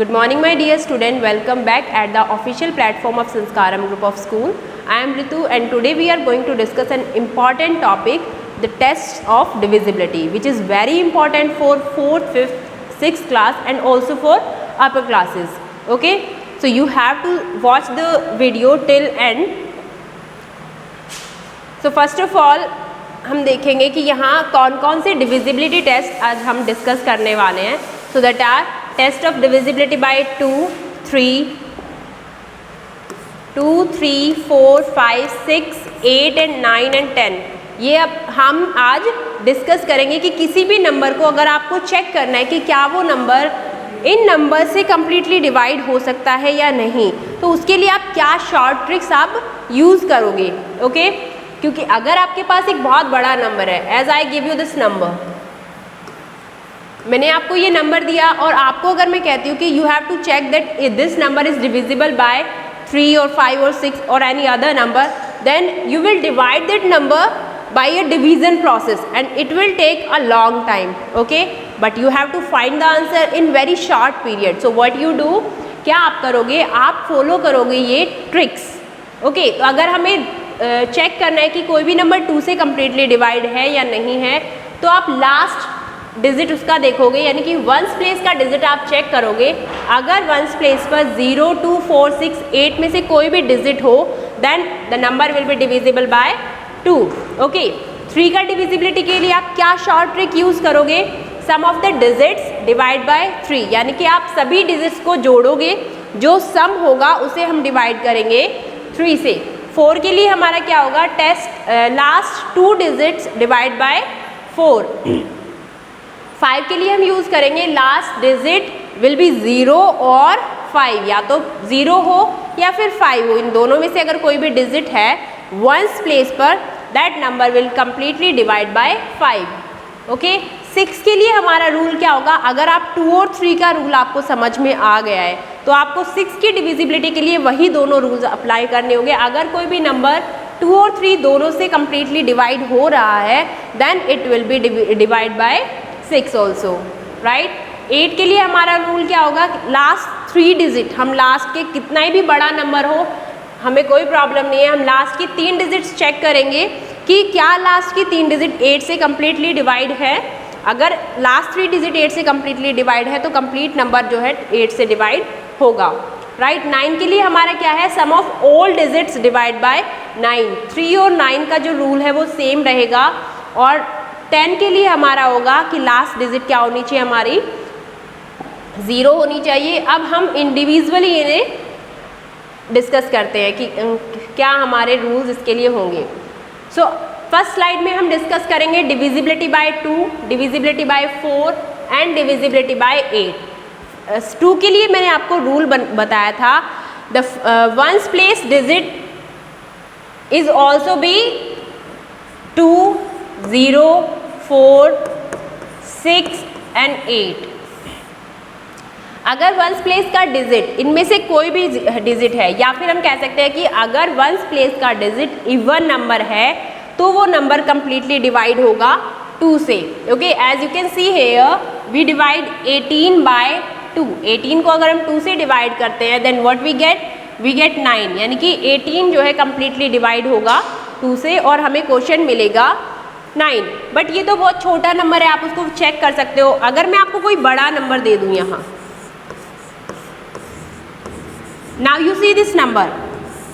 Good morning my dear student, welcome back at the official platform of Sanskaram group of school. I am Ritu and today we are going to discuss an important topic, the test of divisibility, which is very important for 4th, 5th, 6th class and also for upper classes. Okay, so you have to watch the video till end. So first of all हम देखेंगे कि यहाँ कौन कौन से divisibility test आज हम discuss करने वाले हैं. So that are test of divisibility by 2, 3, 4, 5, 6, 8 and 9 and 10. ये अब हम आज डिस्कस करेंगे कि किसी भी नंबर को अगर आपको चेक करना है कि क्या वो नंबर इन नंबर से कम्प्लीटली डिवाइड हो सकता है या नहीं, तो उसके लिए आप क्या शॉर्ट ट्रिक्स आप यूज़ करोगे. ओके, क्योंकि अगर आपके पास एक बहुत बड़ा नंबर है, as I give you this number, मैंने आपको ये नंबर दिया और आपको अगर मैं कहती हूँ कि you have to check that this number is divisible by 3 और 5 और 6 और any other number, then you will divide that number by a division process and it will take a long time. Okay, but you have to find the answer in very short period. So what you do, क्या आप करोगे, आप follow करोगे ये tricks. Okay, तो अगर हमें check करना है कि कोई भी नंबर 2 से कम्प्लीटली डिवाइड है या नहीं है, तो आप लास्ट डिजिट उसका देखोगे, यानी कि वंस प्लेस का डिजिट आप चेक करोगे. अगर वंस प्लेस पर 0, 2, 4, 6, 8 में से कोई भी डिजिट हो, then the number will be divisible by 2. Okay, 3 का डिविजिबिलिटी के लिए आप क्या शॉर्ट ट्रिक यूज़ करोगे, sum of the digits divide by 3, यानी कि आप सभी डिजिट्स को जोड़ोगे, जो सम होगा उसे हम डिवाइड करेंगे 3 से. 4 के लिए हमारा क्या होगा, test last 2 digits divide by 4. 5 के लिए हम यूज़ करेंगे लास्ट डिजिट विल बी 0 और 5, या तो 0 हो या फिर 5 हो, इन दोनों में से अगर कोई भी डिजिट है वंस प्लेस पर, that number will completely divide by 5. Okay, 6 के लिए हमारा रूल क्या होगा, अगर आप 2 और 3 का रूल आपको समझ में आ गया है तो आपको 6 की डिविजिबिलिटी के लिए वही दोनों रूल्स अप्लाई करने होंगे. अगर कोई भी नंबर 2 और 3 दोनों से कम्प्लीटली डिवाइड हो रहा है, then it will be divide by 6 also, right. 8 के लिए हमारा रूल क्या होगा, लास्ट 3 डिजिट, हम लास्ट के कितना ही भी बड़ा नंबर हो हमें कोई प्रॉब्लम नहीं है, हम लास्ट की 3 डिजिट्स चेक करेंगे कि क्या लास्ट की 3 डिजिट 8 से कम्प्लीटली डिवाइड है. अगर लास्ट 3 डिजिट 8 से कम्प्लीटली डिवाइड है तो कंप्लीट नंबर जो है 8 से डिवाइड होगा, राइट. 9 के लिए हमारा क्या है, sum of all digits divide by 9. 3 और 9 का जो रूल है वो सेम रहेगा. और 10 के लिए हमारा होगा कि लास्ट डिजिट क्या होनी चाहिए, हमारी 0 होनी चाहिए. अब हम इंडिविजुअली इन्हें डिस्कस करते हैं कि क्या हमारे रूल्स इसके लिए होंगे. सो फर्स्ट स्लाइड में हम डिस्कस करेंगे divisibility by 2, divisibility bye 4 and divisibility bye 8. 2 के लिए मैंने आपको रूल बताया था, the ones place digit is also be 2, 0, 4, 6 and 8. अगर वंस प्लेस का डिजिट इनमें से कोई भी डिजिट है, या फिर हम कह सकते हैं कि अगर वंस प्लेस का डिजिट इवन नंबर है तो वो नंबर कंप्लीटली डिवाइड होगा 2 से. Okay, as you can see here we divide 18 by 2. 18 को अगर हम 2 से डिवाइड करते हैं देन व्हाट वी गेट 9, यानी कि 18 जो है कंप्लीटली डिवाइड होगा 2 से और हमें क्वेश्चन मिलेगा 9. बट ये तो बहुत छोटा नंबर है, आप उसको चेक कर सकते हो. अगर मैं आपको कोई बड़ा नंबर दे दूँ यहाँ, now you see this number,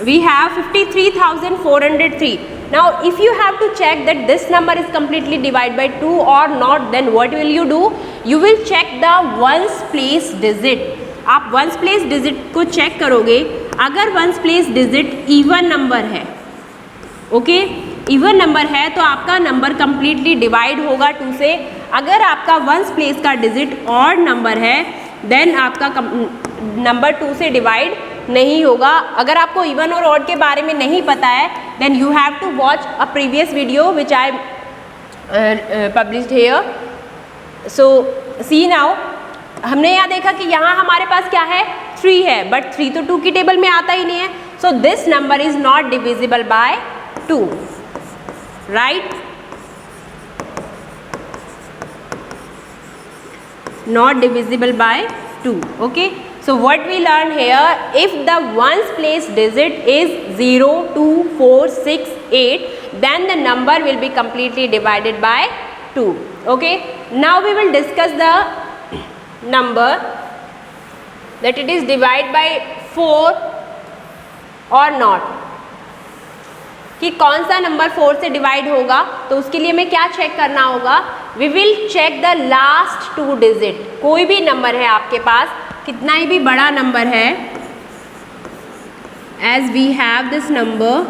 we have 53,403. now if you have to check that this number is completely divided by 2 or not, then what will you do, you will check the ones place digit. आप ones place digit को check करोगे. अगर ones place digit even number है, okay, even number है तो आपका number completely divide होगा 2 से. अगर आपका वंस प्लेस का डिजिट ऑड नंबर है देन आपका नंबर 2 से डिवाइड नहीं होगा. अगर आपको इवन और ऑड के बारे में नहीं पता है then you have to watch a previous video which I published here. So see now, हमने यहाँ देखा कि यहाँ हमारे पास क्या है, 3 है, बट 3 तो 2 की टेबल में आता ही नहीं है. So this number is not divisible by 2, right. Not divisible by 2. Okay, So what we learn here, if the ones place digit is 0, 2, 4, 6, 8, then the number will be completely divided by 2. Okay, now we will discuss the number that it is divided by 4 or not, कि कौन सा number 4 से divide होगा. तो उसके लिए हमें क्या चेक करना होगा, we will check the last 2 digit. कोई भी नंबर है आपके पास, कितना ही भी बड़ा नंबर है, as we have this number,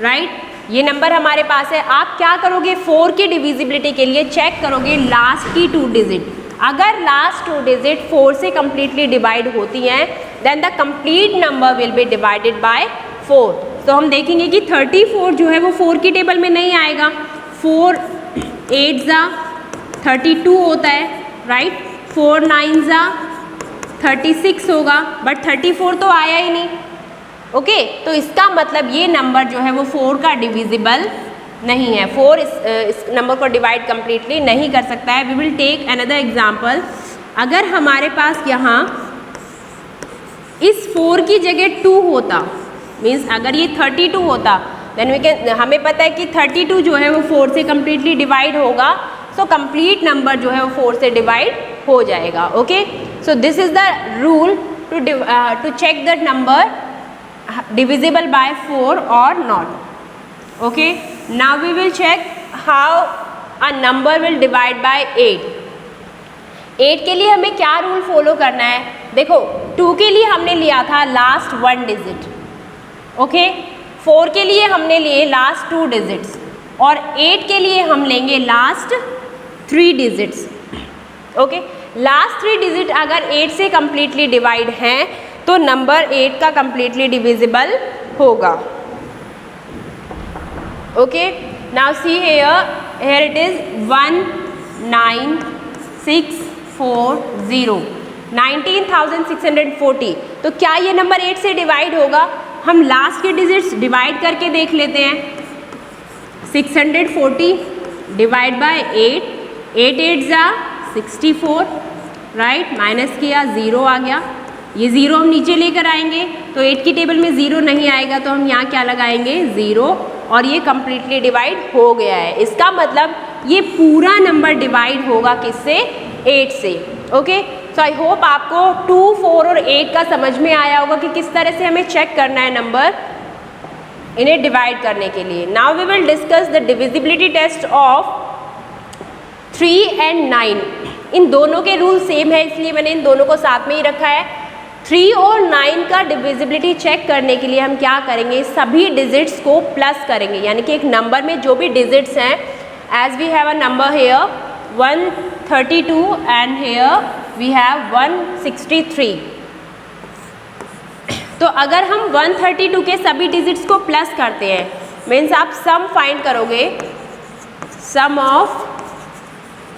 right, ये नंबर हमारे पास है. आप क्या करोगे, 4 की डिविजिबिलिटी के लिए चेक करोगे लास्ट की 2 डिजिट. अगर लास्ट 2 डिजिट 4 से कंप्लीटली डिवाइड होती हैं, then the complete number will be divided by 4. तो हम देखेंगे कि 34 जो है वो 4 की टेबल में नहीं आएगा. 4 8 जा 32 होता है, राइट. 4 9 जा 36 होगा, बट 34 तो आया ही नहीं. ओके, तो इसका मतलब ये नंबर जो है वो 4 का डिविजिबल नहीं है. 4 इस नंबर को डिवाइड कंप्लीटली नहीं कर सकता है. We will take another example. अगर हमारे पास यहाँ इस 4 की जगह 2 होता, मीन्स अगर ये 32 होता, देन वी कैन, हमें पता है कि 32 जो है वो 4 से कम्प्लीटली डिवाइड होगा. सो कंप्लीट नंबर जो है वो 4 से डिवाइड हो जाएगा. Okay, so this is the rule to check that number divisible by 4 और not. Okay, now we will check how a number will divide by 8. 8 के लिए हमें क्या रूल फॉलो करना है. देखो, 2 के लिए हमने लिया था लास्ट 1 डिजिट. ओके, 4 के लिए हमने लिए लास्ट 2 डिजिट्स, और 8 के लिए हम लेंगे last 3 digits. Okay, last 3 digit अगर 8 से कंप्लीटली डिवाइड हैं, तो नंबर 8 का कंप्लीटली डिविजिबल होगा. Okay, now see here it is 1 9 6 4 0 19,640. तो क्या ये नंबर 8 से डिवाइड होगा. हम लास्ट के डिजिट्स डिवाइड करके देख लेते हैं. 640 डिवाइड बाय 8, 8 8 जा 64, राइट. माइनस किया, 0 आ गया. ये 0 हम नीचे लेकर आएंगे, तो 8 की टेबल में 0 नहीं आएगा, तो हम यहाँ क्या लगाएंगे, 0, और ये कम्प्लीटली डिवाइड हो गया है. इसका मतलब ये पूरा नंबर डिवाइड होगा किससे, 8 से. ओके, सो आई होप आपको 2, 4 और 8 का समझ में आया होगा कि किस तरह से हमें चेक करना है नंबर, इन्हें डिवाइड करने के लिए. Now we will discuss the divisibility test of 3 and 9. इन दोनों के रूल सेम है, इसलिए मैंने इन दोनों को साथ में ही रखा है. 3 और 9 का डिविजिबिलिटी चेक करने के लिए हम क्या करेंगे, सभी डिजिट्स को प्लस करेंगे. यानी कि एक नंबर में जो भी डिजिट्स हैं, as we have a number here 132 and here we have 163. तो अगर हम 132 के सभी डिजिट्स को प्लस करते हैं, मीन्स आप सम फाइंड करोगे, sum of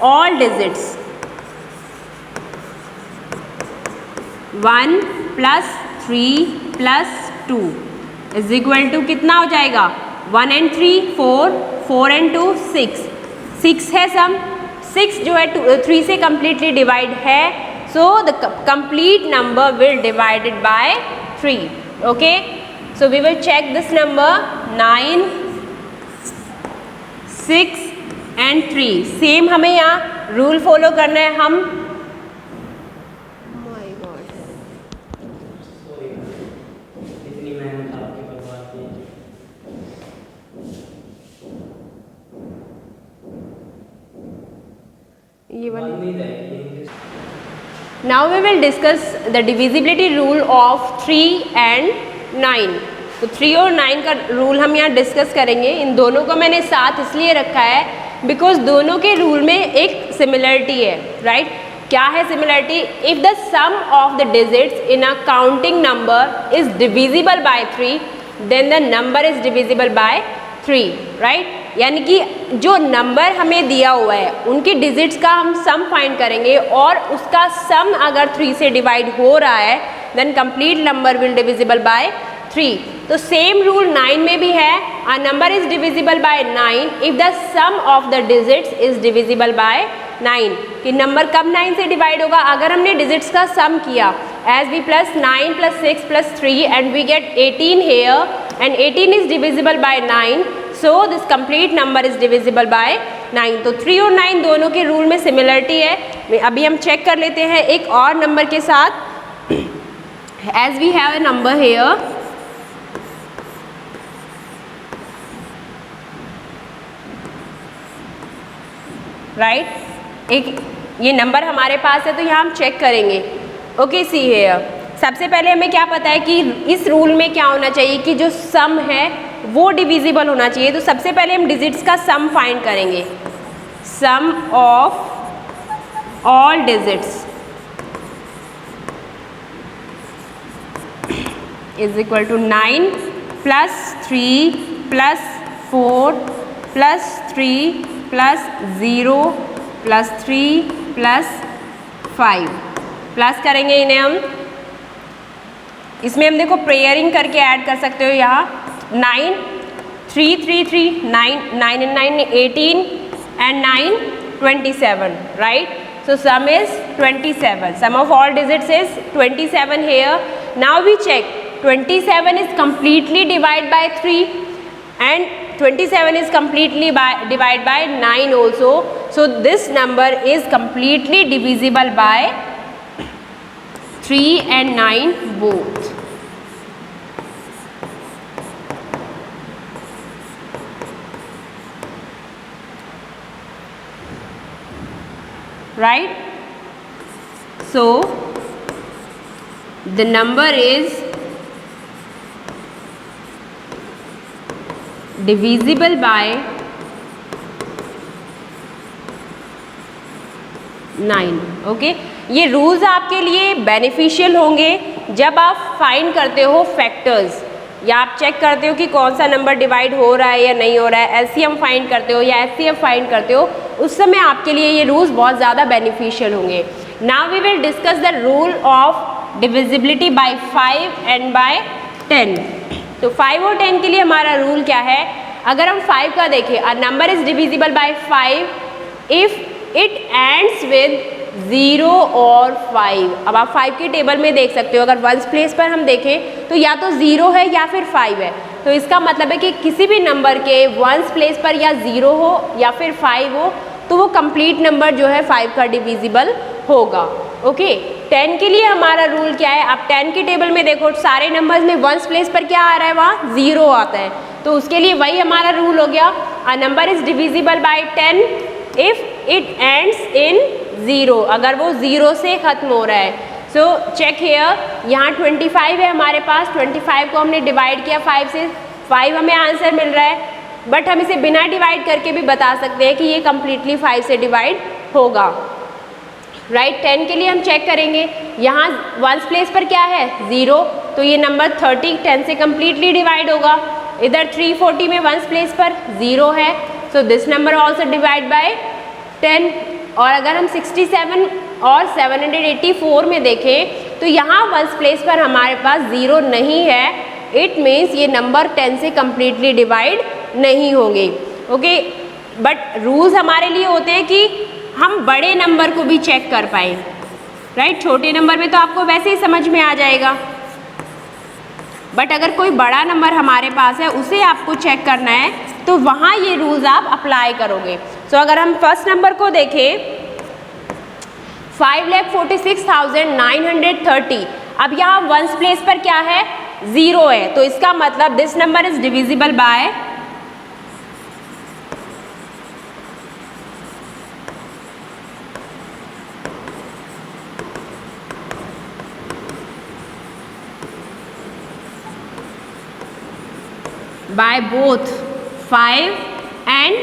all digits, 1 + 3 + 2 is equal to कितना हो जाएगा, 1 and 3 4, 4 and 2 6, 6 है सम. 6 जो है 3 से कम्प्लीटली डिवाइड है, so the complete number will divided by 3. Okay, so we will check this number 9 6 and 3. Same हमें यहाँ रूल फॉलो करना है. हम Now we will discuss the divisibility rule of 3 and 9. तो 3 और 9 का रूल हम यहाँ डिस्कस करेंगे. इन दोनों को मैंने साथ इसलिए रखा है बिकॉज दोनों के रूल में एक सिमिलरिटी है, राइट. क्या है similarity, if the sum of the digits in a counting number is divisible by 3, then the number is divisible by 3, right. यानी कि जो नंबर हमें दिया हुआ है उनके डिजिट्स का हम सम फाइंड करेंगे, और उसका सम अगर 3 से डिवाइड हो रहा है, then complete number will divisible by 3. तो सेम रूल 9 में भी है. A number is divisible by 9 if the sum of the digits is divisible by 9 कि नंबर कब 9 से डिवाइड होगा, अगर हमने डिजिट्स का सम किया as we plus 9 plus 6 plus 3 and we get 18 here and 18 is divisible by 9, so this complete number is divisible by 9। तो 3 और 9 दोनों के रूल में सिमिलरिटी है। अभी हम चेक कर लेते हैं एक और नंबर के साथ। As we have a number here, right, एक ये नंबर हमारे पास है तो यहाँ हम चेक करेंगे। ओके, सी हेयर, सबसे पहले हमें क्या पता है कि इस रूल में क्या होना चाहिए कि जो सम है वो डिविजिबल होना चाहिए। तो सबसे पहले हम डिजिट्स का सम फाइंड करेंगे। Sum of all digits is equal to 9 plus 3 plus 4 plus 3 plus 0 plus 3 plus 5 plus करेंगे इन्हें हम। इसमें हम देखो प्रेयरिंग करके ऐड कर सकते हो। यहाँ 9 3 3 3 9 9 and 9 18 and 9 27, right? So sum is 27. Sum of all digits is 27 here. Now we check 27 is completely divided by 3 and 27 is completely divided by 9 also. So this number is completely divisible by 3 and 9 both. Right? So the number is divisible by 9। Okay, ये rules आपके लिए beneficial होंगे जब आप find करते हो factors, या आप चेक करते हो कि कौन सा नंबर डिवाइड हो रहा है या नहीं हो रहा है, एलसीएम फाइंड करते हो या एचसीएफ फाइंड करते हो, उस समय आपके लिए ये रूल्स बहुत ज़्यादा बेनिफिशियल होंगे। Now we will discuss the rule of divisibility by 5 and by 10। तो 5 और 10 के लिए हमारा रूल क्या है? अगर हम 5 का देखें, अ number is divisible bye 5 if it ends with 0 और 5। अब आप 5 के टेबल में देख सकते हो, अगर वंस प्लेस पर हम देखें तो या तो 0 है या फिर 5 है। तो इसका मतलब है कि किसी भी नंबर के वंस प्लेस पर या 0 हो या फिर 5 हो तो वो कंप्लीट नंबर जो है 5 का डिविजिबल होगा। ओके, 10 के लिए हमारा रूल क्या है? आप 10 के टेबल में देखो, सारे नंबर्स में वंस प्लेस पर क्या आ रहा है? वहाँ 0 आता है। तो उसके लिए वही हमारा रूल हो गया, अ number is divisible bye 10 if it ends in 0, अगर वो 0 से ख़त्म हो रहा है। सो चेक हेयर, यहाँ 25 है हमारे पास, 25 को हमने डिवाइड किया 5 से, 5 हमें आंसर मिल रहा है, बट हम इसे बिना डिवाइड करके भी बता सकते हैं कि ये कम्प्लीटली 5 से डिवाइड होगा। राइट, 10 के लिए हम चेक करेंगे, यहाँ वंस प्लेस पर क्या है? 0, तो ये नंबर 30 10 से कम्प्लीटली डिवाइड होगा। इधर 340 में वंस प्लेस पर 0 है, so this number also divide by 10। और अगर हम 67 और 784 में देखें तो यहाँ वंस प्लेस पर हमारे पास 0 नहीं है, इट मीन्स ये नंबर 10 से कम्प्लीटली डिवाइड नहीं होंगे। ओके, बट रूल्स हमारे लिए होते हैं कि हम बड़े नंबर को भी चेक कर पाएँ। राइट, छोटे नंबर में तो आपको वैसे ही समझ में आ जाएगा, बट अगर कोई बड़ा नंबर हमारे पास है उसे आपको चेक करना है तो वहाँ ये रूल्स आप अप्लाई करोगे। सो अगर हम फर्स्ट नंबर को देखें, 5,46,930, अब यहाँ वंस प्लेस पर क्या है? 0 है, तो इसका मतलब this number is divisible bye 5 and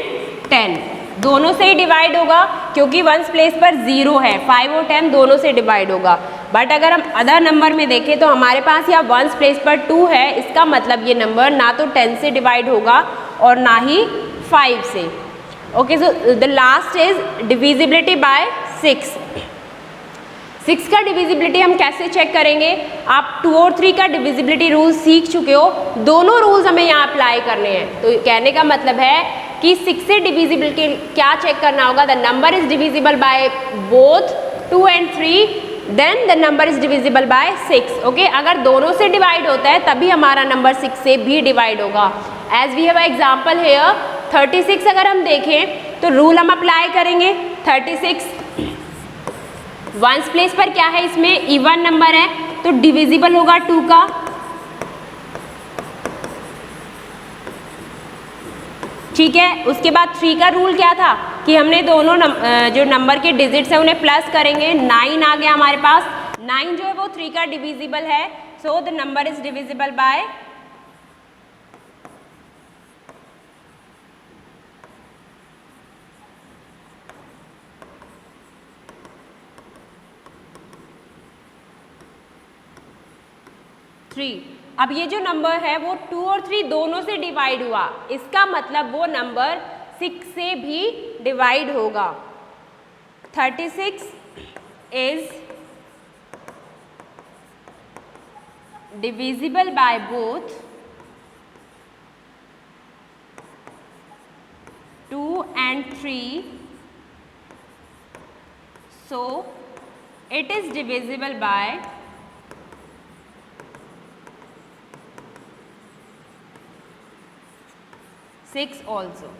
10 दोनों से ही डिवाइड होगा, क्योंकि वंस प्लेस पर 0 है। 5 और 10 दोनों से डिवाइड होगा। बट अगर हम अदर नंबर में देखें तो हमारे पास यहाँ वंस प्लेस पर 2 है, इसका मतलब ये नंबर ना तो 10 से डिवाइड होगा और ना ही 5 से। Okay, so the last is divisibility bye 6। 6 का डिविजिबिलिटी हम कैसे चेक करेंगे? आप 2 और 3 का डिविजिबिलिटी रूल सीख चुके हो, दोनों रूल्स हमें यहाँ अप्लाई करने हैं। तो कहने का मतलब है कि 6 से डिविजिबल के क्या चेक करना होगा, the number is divisible by both 2 and 3, then the number is divisible by 6। Okay, अगर दोनों से डिवाइड होता है तभी हमारा नंबर 6 से भी डिवाइड होगा। As we have example here 36 अगर हम देखें तो रूल हम अप्लाई करेंगे। 36 वंस प्लेस पर क्या है, इसमें इवन नंबर है तो डिविजिबल होगा 2 का। ठीक है, उसके बाद 3 का रूल क्या था कि हमने दोनों जो नंबर के डिजिट्स हैं उन्हें प्लस करेंगे। 9 आ गया हमारे पास, 9 जो है वो 3 का डिविजिबल है, so the number is divisible by 3। अब ये जो नंबर है वो 2 और 3 दोनों से डिवाइड हुआ, इसका मतलब वो नंबर 6 से भी डिवाइड होगा। 36 is divisible by both 2 and 3, so it is divisible by 6 also.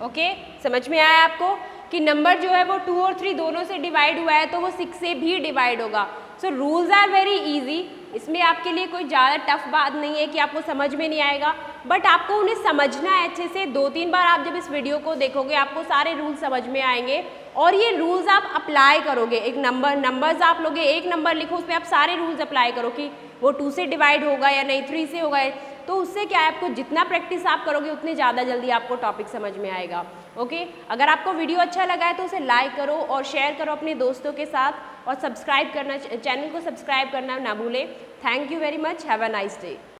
Okay, समझ में आया आपको कि नंबर जो है वो 2 और 3 दोनों से डिवाइड हुआ है तो वो 6 से भी डिवाइड होगा। So rules are very easy, इसमें आपके लिए कोई ज़्यादा टफ बात नहीं है कि आपको समझ में नहीं आएगा, बट आपको उन्हें समझना है अच्छे से। 2-3 बार आप जब इस वीडियो को देखोगे आपको सारे रूल्स समझ में आएंगे और ये रूल्स आप अप्लाई करोगे। एक नंबर्स आप लोगे, एक नंबर लिखो उस पर आप सारे रूल्स अप्लाई करो कि वो 2 से डिवाइड होगा या नहीं, 3 से होगा। तो उससे क्या है, आपको जितना प्रैक्टिस आप करोगे उतनी ज़्यादा जल्दी आपको टॉपिक समझ में आएगा। ओके, अगर आपको वीडियो अच्छा लगा है तो उसे लाइक करो और शेयर करो अपने दोस्तों के साथ और सब्सक्राइब करना, चैनल को सब्सक्राइब करना ना भूलें। Thank you very much, have a nice day.